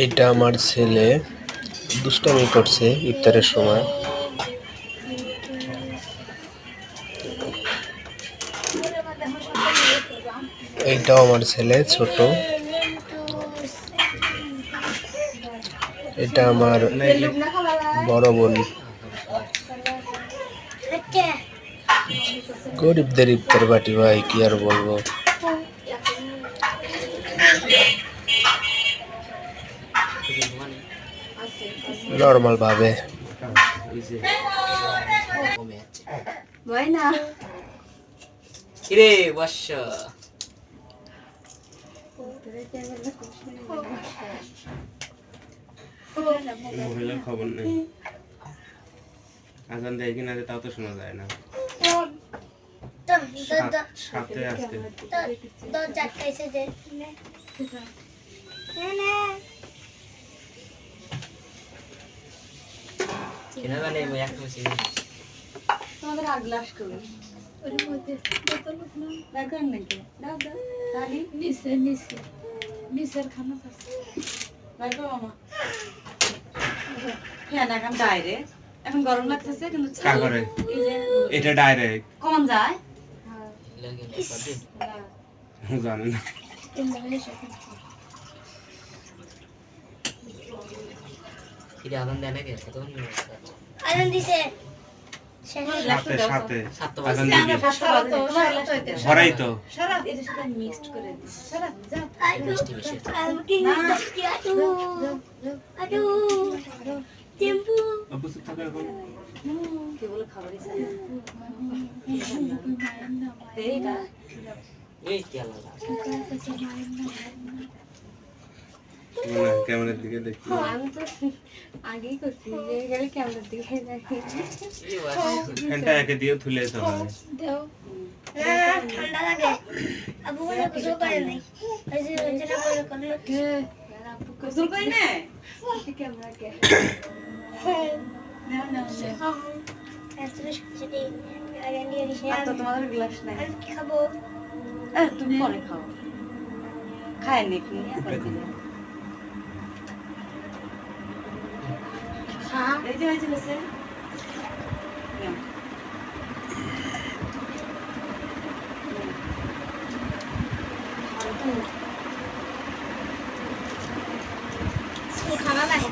এইটা আমার ছেলে দুষ্টামি করছে ইফতারের সময়। এইটাও আমার ছেলে ছোট। এটা আমার বড় বোন। গরিবদের ইফতার পার্টি ভাই, কি আর বলবো। নর্মাল ভাবে কিরে বর্ষ মহিলার খবর নেই, আজান দেয় কিনা তাও তো শোনা যায় না। সাথে আসতে কিনা জানে একটা তোমাদের আর গ্লাস করো ওর মধ্যে বোতল না রাখার নাকি দাদা খালি নিচের খানা আছে রাখো মামা। ফ্যান এখন ডাইরে এখন গরম লাগতেছে কিন্তু কা করে এটা ডাইরেক্ট কমন যায় জানে না। কিরে আদান দেয় নাকি কত আনন্দ দিছে সাথে সাথে সাতটা আজান বাজে দিবি ভরাই তো সারা এর সাথে মিক্সড করে দিই সারা যা মিষ্টি বেশি আদু টেম্পু অবস্থা থাকে এখন কি বলে খাবারই চাই এইটা এই কি আলাদা মানে ক্যামেরার দিকে দেখি। আমি তো আগেই করছি যে গেলে ক্যামেরার দিকে দেখি ফ্যানটা একে দিয়ে তুলে তো হয়। দাও ঠান্ডা লাগে আবু বলে কিছু করে নাই এই যে যেটা করে করলো গোসল করি না ক্যামেরা কে না না আসলে সেটি আইডিয়া দিছে আর তো তোমাদের গ্লাস নাই আর কি খাবো তুমি পরে খাও খায় নাকি পরে দিলে হ্যাঁ এই যে হয়েছিল স্যার খানা লাগে